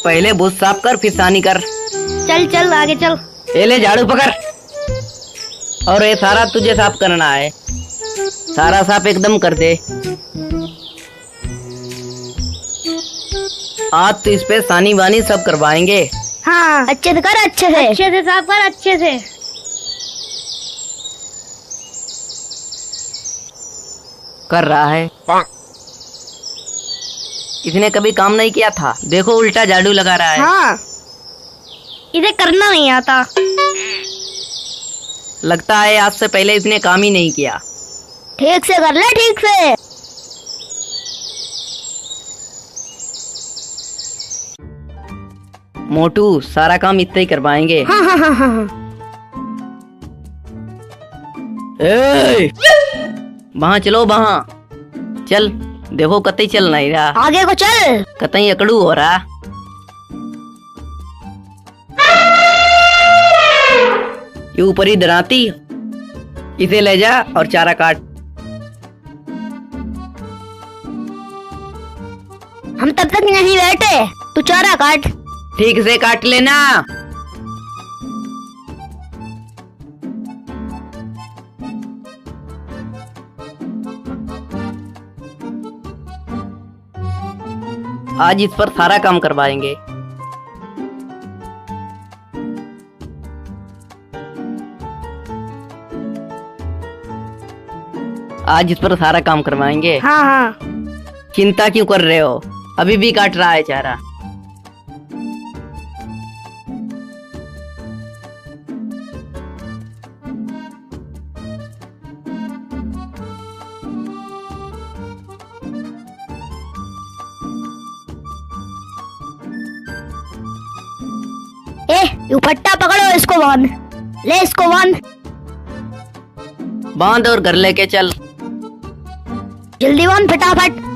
पहले बुश साफ कर फिर सानी कर। चल चल आगे चल। ये ले झाड़ू पकड़। और ये सारा तुझे साफ करना है, सारा साफ एकदम कर दे। आज तो इस पे सानी वानी सब करवाएंगे। हाँ अच्छे से कर, अच्छे से साफ कर, अच्छे से। कर रहा है। इसने कभी काम नहीं किया था, देखो उल्टा झाड़ू लगा रहा है। हाँ इसे करना नहीं आता। लगता है आज से पहले इसने काम ही नहीं किया। ठीक से कर ले, ठीक से। मोटू सारा काम इतना ही करवाएंगे। हाँ हाँ हाँ हाँ। वहाँ चलो, वहाँ चल। देखो कतई चल नहीं रहा, आगे को चल। कतई अकड़ू हो रहा। ये ऊपर ही दराती, इसे ले जा और चारा काट। हम तब तक नहीं बैठे, तू चारा काट। ठीक से काट लेना। आज इस पर सारा काम करवाएंगे। आज इस पर सारा काम करवाएंगे। हाँ हाँ। चिंता क्यों कर रहे हो? अभी भी काट रहा है चारा। ए यू पट्टा पकड़ो, इसको बांध ले, इसको बांध। बांध और घर लेके चल। जल्दी बांध फटाफट।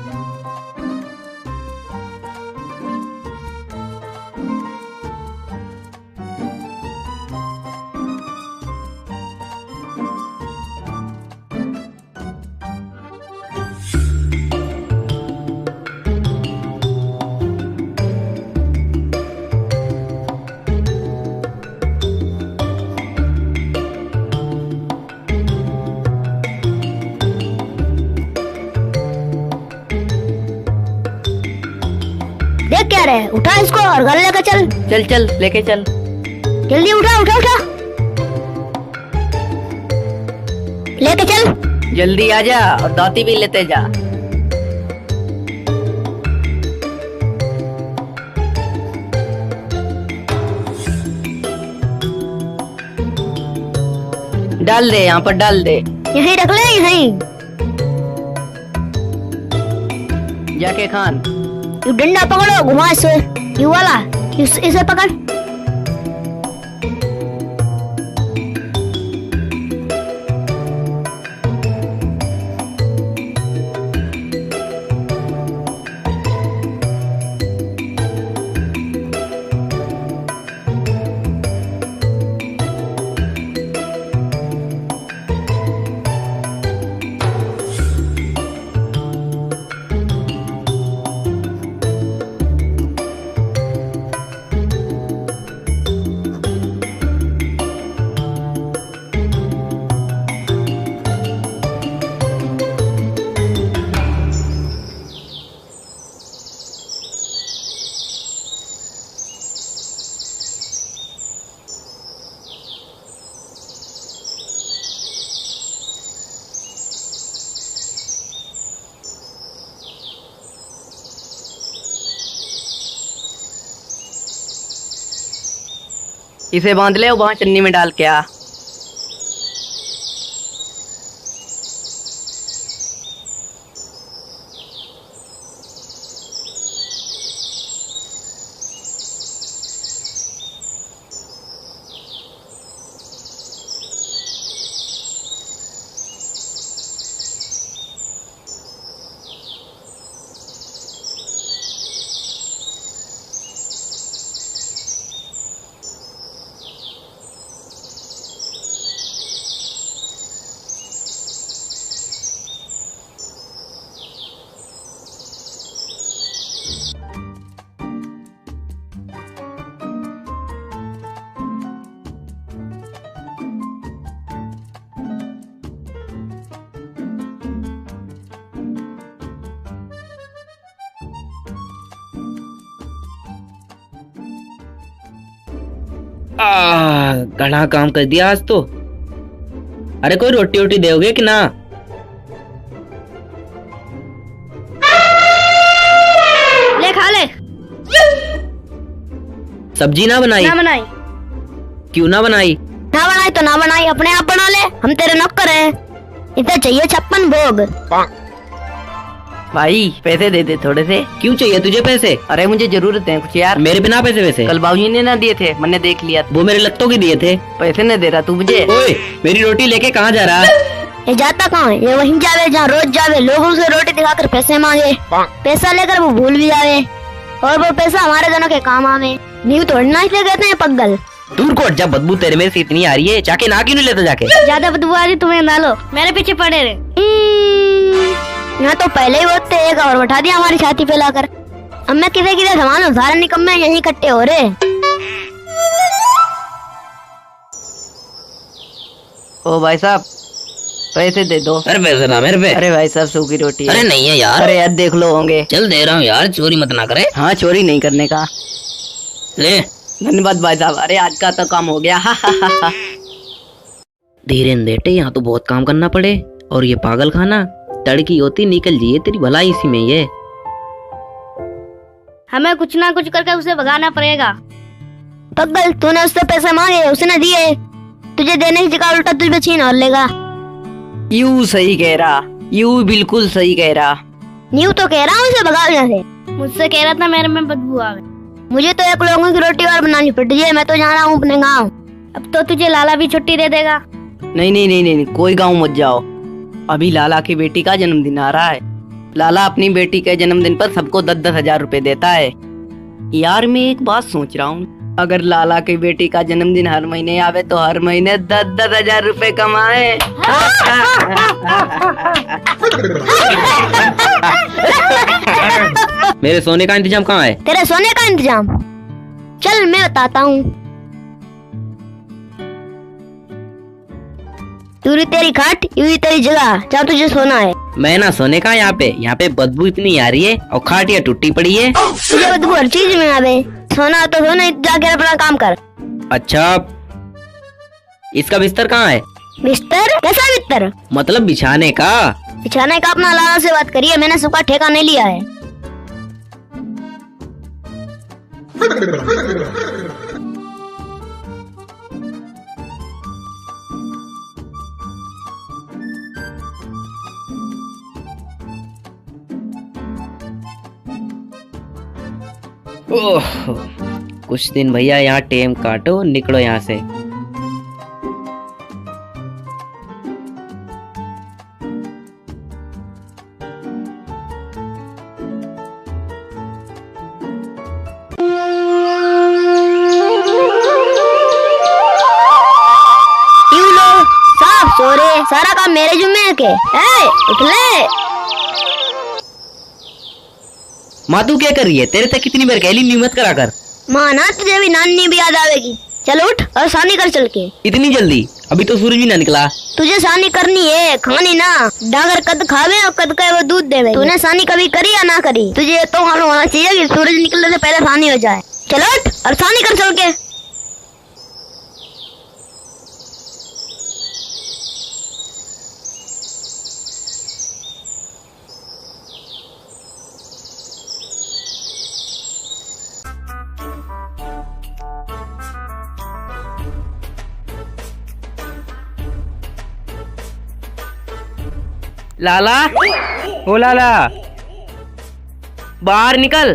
देख क्या रहे, उठा इसको और घर लेकर चल। चल चल लेके चल। जल्दी उठा उठा उठा, लेके चल। जल्दी आ जा और दाती भी लेते जा। डाल दे, यहाँ पर डाल दे। यहीं रख ले, यहीं। जाके खान। यू डंडा पकड़ो, घुमा इसे, यू वाला, इसे पकड़। इसे बांध ले और वहां चन्नी में डाल के आ। घना काम कर दिया आज तो। अरे कोई रोटी वोटी दोगे कि ना? ले खा ले। सब्जी ना बनाई? ना बनाई। क्यों ना बनाई? ना बनाई तो ना बनाई, अपने आप बना ले, हम तेरे नौकर हैं। इतना चाहिए 56 भोग। भाई पैसे दे दे थोड़े से। क्यों चाहिए तुझे पैसे? अरे मुझे जरूरत है कुछ यार। मेरे बिना पैसे वैसे? कल बाबूजी ने ना दिए थे, मैंने देख लिया। वो मेरे लत्तों के दिए थे। पैसे नहीं दे रहा तू मुझे। ओए मेरी रोटी लेके कहाँ जा रहा है? ये जाता कहाँ है? ये वहीं जावे जहाँ रोज जावे, लोगों से रोटी दिखाकर पैसे मांगे, पैसा लेकर वो भूल भी जावे, और वो पैसा हमारे दोनों के काम आवे। नींव तोड़ना इसलिए कहते हैं पगल। दूर को जब बदबू तेरे में से इतनी आ रही है, जाके ना क्यों नहीं लेता जाके? ज्यादा बदबू आ रही तुम्हें डालो, मेरे पीछे पड़े रहे। यहाँ तो पहले ही बहुत एक और बैठा दिया हमारी छाती पे लाकर। अब मैं किधर किधर सामान सारे निकम्मे यहीं इकट्ठे हो रहे। ओ भाई साहब पैसे दे दो। अरे पैसे ना मेरे पे। अरे भाई साहब सूखी रोटी है। अरे नहीं है यार। अरे यार देख लो होंगे। चल दे रहा हूँ यार, चोरी मत ना करे। हाँ चोरी नहीं करने का। ले धन्यवाद भाई साहब। अरे आज का तो काम हो गया। धीरेन बेटे, यहाँ तो बहुत काम करना पड़े, और ये पागल खाना तड़की होती निकल जाइए तेरी भलाई इसी में। ये हमें कुछ ना कुछ करके उसे भगाना पड़ेगा। पगल तूने उससे पैसे मांगे, उसने दिए, तुझे देने की जगह उल्टा तुझे छीन और लेगा। यू सही कह रहा, यू बिल्कुल सही कह रहा। न्यू तो कह रहा हूँ उसे भगा यहाँ से। मुझसे कह रहा था मेरे में बदबू आ गई। मुझे तो एक लोगों की रोटी और बनानी पड़ती है। मैं तो जा रहा हूँ अपने गाँव। अब तो तुझे लाला भी छुट्टी दे देगा। नहीं नहीं नहीं नहीं, कोई गाँव मत जाओ। अभी लाला की बेटी का जन्मदिन आ रहा है। लाला अपनी बेटी के जन्मदिन पर सबको 10-10 हजार रुपए देता है। यार मैं एक बात सोच रहा हूँ, अगर लाला की बेटी का जन्मदिन हर महीने आवे तो हर महीने 10-10 हजार रुपए कमाए। मेरे सोने का इंतजाम कहाँ है? तेरे सोने का इंतजाम? चल मैं बताता हूँ। यूरी तेरी खाट, यूरी तेरी जगह, जहाँ तुझे सोना है। मैं ना सोने का यहाँ पे बदबू इतनी आ रही है और खाटिया टूटी पड़ी है। तुझे बदबू हर चीज में आवे। सोना तो सोना, जाके अपना काम कर। अच्छा, इसका बिस्तर कहाँ है? बिस्तर? कैसा बिस्तर? मतलब बिछाने का। बिछाने का अपना लाला से बात करिए, मैंने सबका ठेका नहीं लिया है। ओह, कुछ दिन भैया यहाँ टेम काटो, निकलो यहाँ से। यूं लो, साफ सो रहे, सारा काम मेरे जुम्मे के। उठ ले। माँ तू क्या कर रही है? तेरे से कितनी बार कहली नियमत करा कर। माँ ना तुझे भी नानी भी याद आवेगी। चल उठ और सानी कर चल के। इतनी जल्दी? अभी तो सूरज भी ना निकला। तुझे सानी करनी है, खानी ना। डागर कद खावे और कद का वो दूध देवे। तूने सानी कभी करी या ना करी? तुझे तो मालूम होना चाहिए कि सूरज निकलने से पहले सानी हो जाए। चल उठ और सानी कर चल के। लाला, ओ लाला, बाहर निकल।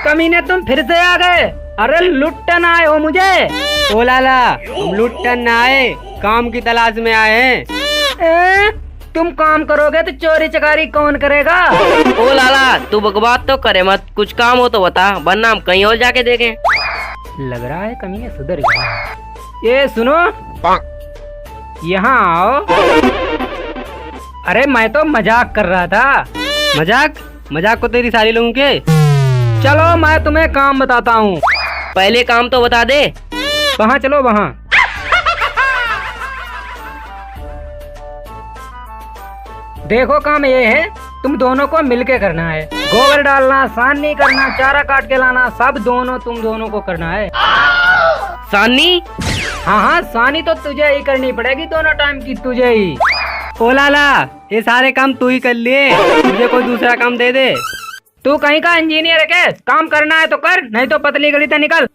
कमीने तुम फिर से आ गए। अरे लुट्टन आए हो मुझे? ओ लाला, हम लुट्टन ना आए, काम की तलाश में आए हैं। तुम काम करोगे तो चोरी चकारी कौन करेगा? ओ लाला, तू बकवास तो करे मत, कुछ काम हो तो बता, वरना हम कहीं और जाके देखें। लग रहा है कमीने सुधर गए। ये सुनो, यहाँ आओ। अरे मैं तो मजाक कर रहा था। मजाक? मजाक को तेरी सारी लोगों के। चलो मैं तुम्हें काम बताता हूँ। पहले काम तो बता दे। वहाँ चलो, वहाँ। देखो काम ये है, तुम दोनों को मिलके करना है। गोबर डालना, सानी करना, चारा काट के लाना, सब तुम दोनों को करना है। सानी? हाँ हाँ, सानी तो तुझे ही करनी पड़ेगी, दोनों टाइम की तुझे ही। ओ लाला, ये सारे काम तू ही कर लिए, मुझे कोई दूसरा काम दे दे। तू कहीं का इंजीनियर है क्या? काम करना है तो कर, नहीं तो पतली गली से निकल।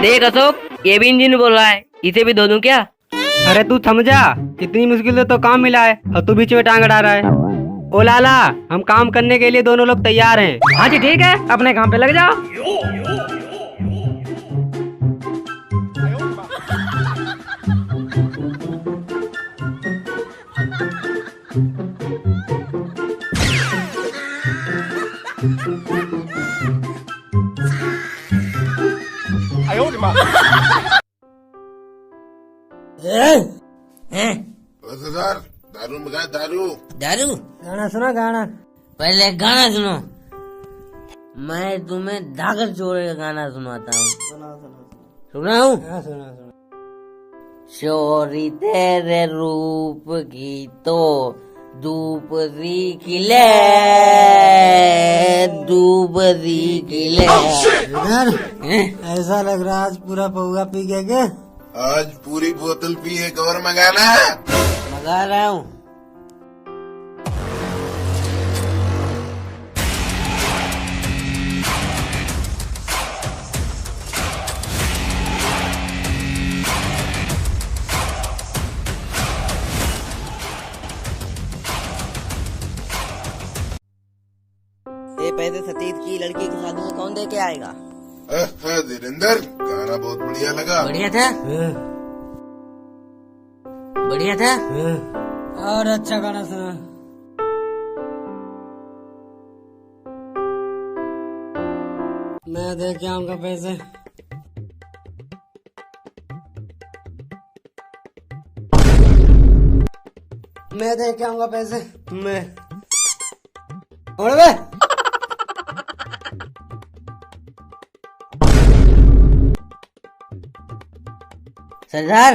देख अशोक, ये भी इंजीनियर बोल रहा है, इसे भी दे दूं क्या? अरे तू समझा, कितनी मुश्किल से तो काम मिला है और तू बीच में टांग अड़ा रहा है। ओ लाला, हम काम करने के लिए दोनों लोग तैयार हैं। हाँ जी ठीक है, अपने काम पे लग जाओ। दारू मंगा, दारू। दारू? गाना सुना, गाना। पहले गाना सुनो। मैं तुम्हें धागर चोरे का गाना सुनाता हूँ। सुनाऊं? चोरी तेरे रूप की तो धूप सी खिले, धूप सी खिले। ऐसा लग रहा आज पूरा पौवा पी गए के? आज पूरी बोतल पी, एक और मंगाना। मंगा रहा हूँ। ये पैसे सतीश की लड़की की शादी में कौन दे के आएगा? धीरेन्द्र, गाना बहुत बढ़िया लगा। बढ़िया था, बढ़िया था। और अच्छा गाना सुना। मैं दे के आऊंगा पैसे। मैं दे के आऊंगा पैसे। मैं और बे सरदार,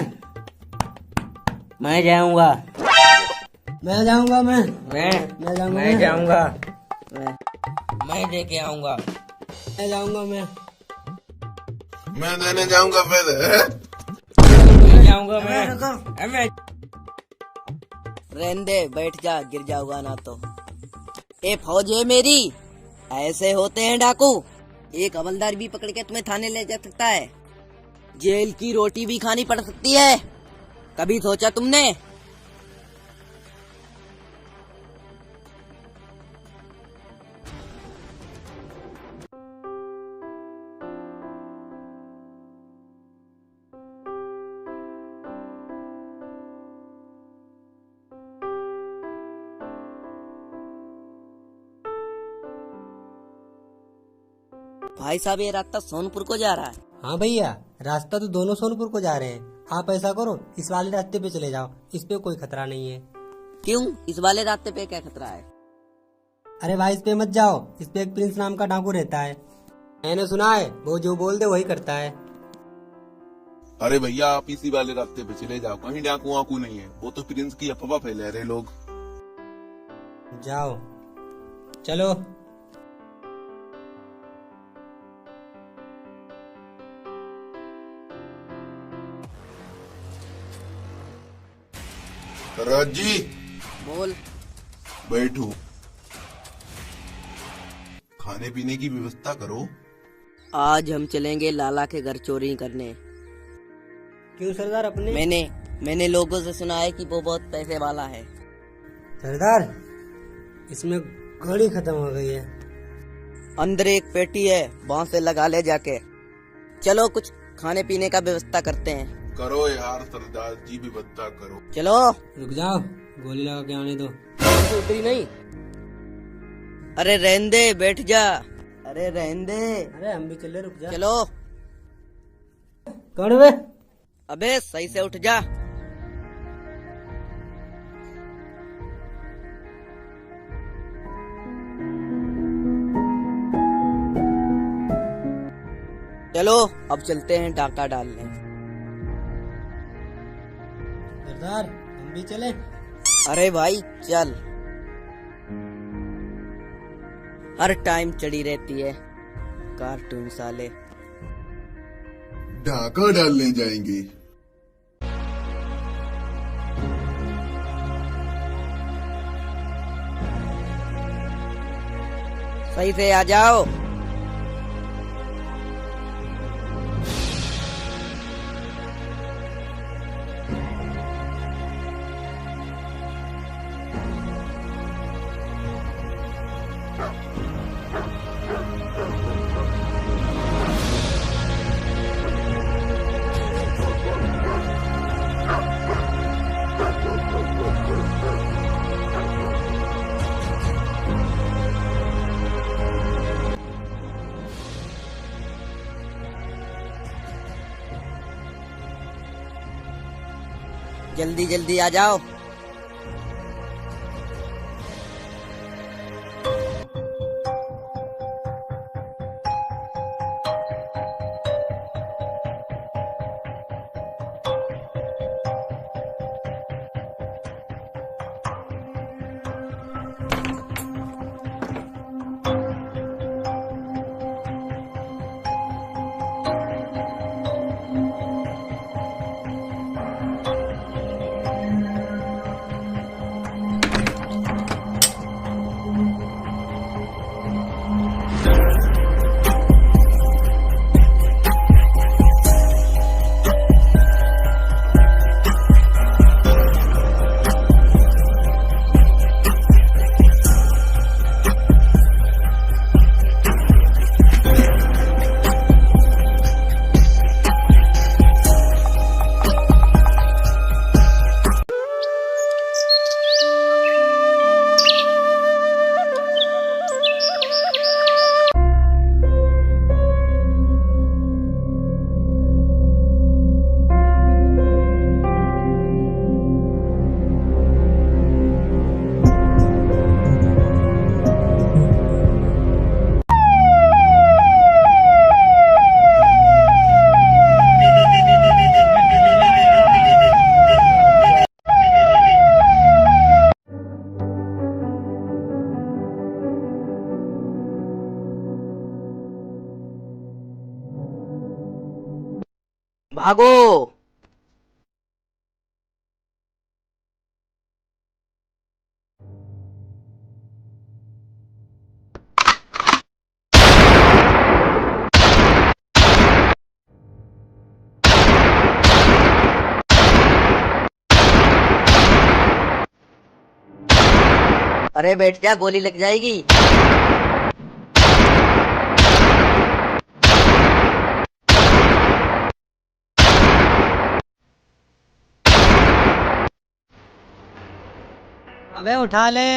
मैं जाऊंगा। मैं जाऊंगा। मैं जाऊंगा। मैं जाऊंगा। मैं दे के आऊंगा। मैं जाऊंगा। मैं देने जाऊंगा पैसे। मैं जाऊंगा। मैं रहने दे, बैठ जा, गिर जाऊंगा ना तो। ए फौज है मेरी, ऐसे होते हैं डाकू। एक हवलदार भी पकड़ के तुम्हें थाने ले जा सकता है, जेल की रोटी भी खानी पड़ सकती है। कभी सोचा तुमने? भाई साहब, ये रास्ता सोनपुर को जा रहा है। हाँ भैया, रास्ता तो दोनों सोनपुर को जा रहे हैं। आप ऐसा करो, इस वाले रास्ते पे चले जाओ, इस पे कोई खतरा नहीं है। क्यों? इस वाले रास्ते पे क्या खतरा है? अरे भाई, इस पे मत जाओ, इस पे एक प्रिंस नाम का डाकू रहता है। मैंने सुना है वो जो बोल दे वही करता है। अरे भैया, आप इसी वाले रास्ते पे चले जाओ, कहीं डाकू वाकू नहीं है। वो तो प्रिंस की अफवाह फैला रहे लोग। जाओ, चलो। राजी, बोल। बैठो, खाने पीने की व्यवस्था करो। आज हम चलेंगे लाला के घर चोरी करने। क्यों सरदार? अपने मैंने लोगों से सुना है कि वो बहुत पैसे वाला है। सरदार, इसमें घड़ी खत्म हो गई है। अंदर एक पेटी है, वहाँ से लगा ले जाके। चलो, कुछ खाने पीने का व्यवस्था करते हैं। करो यार सरदार जी, व्यवस्था करो। चलो। रुक जाओ, गोली लगा के आने दो। उतरी नहीं। अरे रहने दे, बैठ जा। अरे रहने दे। अरे हम भी चले, रुक जा। चलो। कौन बे? अबे सही से उठ जा। चलो, अब चलते हैं डाका डालने। सरदार, हम भी चले? अरे भाई चल। हर टाइम चढ़ी रहती है कार्टून साले। डाका डालने जाएंगे। सही से आ जाओ। जल्दी जल्दी आ जाओ। भागो। अरे बैठ जा, गोली लग जाएगी। अबे उठा ले।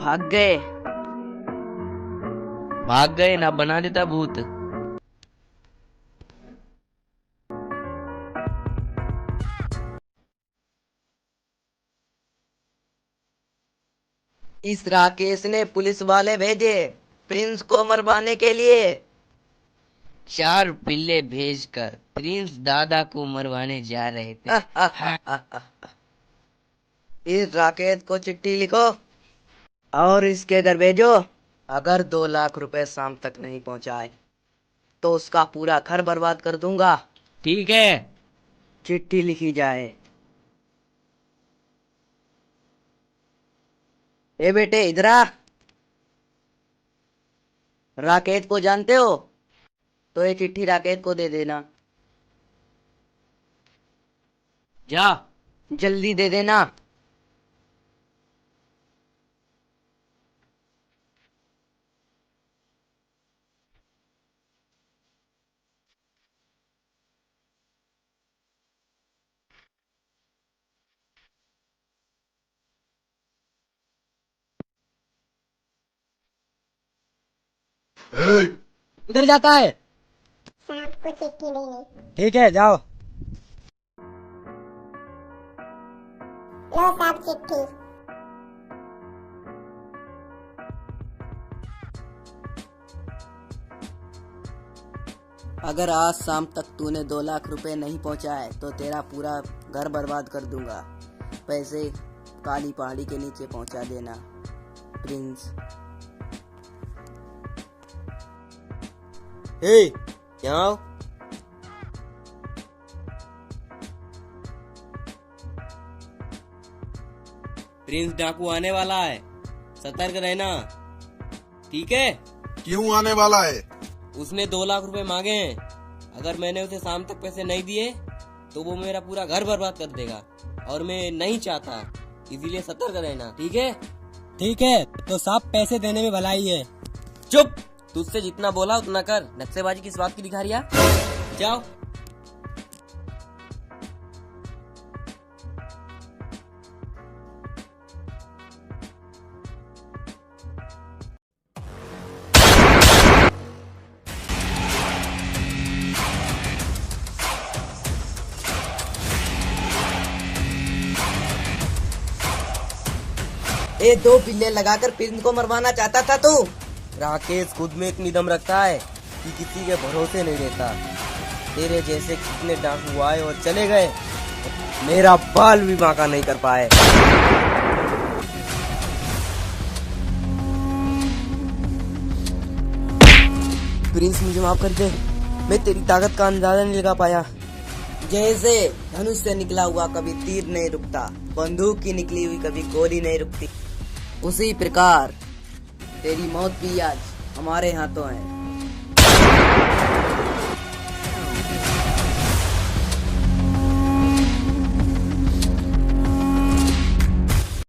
भाग गए। भाग गए ना, बना देता भूत। इस राकेश ने पुलिस वाले भेजे प्रिंस को मरवाने के लिए। 4 पिल्ले भेजकर प्रिंस दादा को मरवाने जा रहे थे। इस राकेश को चिट्ठी लिखो और इसके घर भेजो। अगर 2 लाख रुपए शाम तक नहीं पहुंचाए तो उसका पूरा घर बर्बाद कर दूंगा। ठीक है। चिट्ठी लिखी जाए। ए बेटे इधर आ। राकेश को जानते हो तो ये चिट्ठी राकेश को दे देना। जा। जल्दी दे देना। उधर जाता है। ठीक है जाओ। लो साहब चिट्ठी। अगर आज शाम तक तूने 2 लाख रुपए नहीं पहुंचाए तो तेरा पूरा घर बर्बाद कर दूंगा। पैसे काली पहाड़ी के नीचे पहुंचा देना। प्रिंस। हे यहाँ आओ। प्रिंस डाकू आने वाला है, सतर्क रहना। ठीक है। क्यों आने वाला है? उसने 2 लाख रुपए मांगे हैं। अगर मैंने उसे शाम तक पैसे नहीं दिए तो वो मेरा पूरा घर बर्बाद कर देगा और मैं नहीं चाहता, इसीलिए सतर्क रहना। ठीक है। ठीक है तो साहब पैसे देने में भलाई है। चुप। तुझसे जितना बोला उतना कर। नक्शेबाजी किस बात की दिखा रही है? जाओ। ए 2 पिल्ले लगाकर प्रिंस को मरवाना चाहता था तू। राकेश खुद में इतनी दम रखता है कि किसी के भरोसे नहीं रहता। तेरे जैसे कितने डाकू आए और चले गए, मेरा बाल भी बांका नहीं कर पाए। प्रिंस मुझे माफ कर दे, मैं तेरी ताकत का अंदाजा नहीं लगा पाया। जैसे धनुष से निकला हुआ कभी तीर नहीं रुकता, बंदूक की निकली हुई कभी गोली नहीं रुकती, उसी प्रकार तेरी मौत भी आज हमारे हाथों है।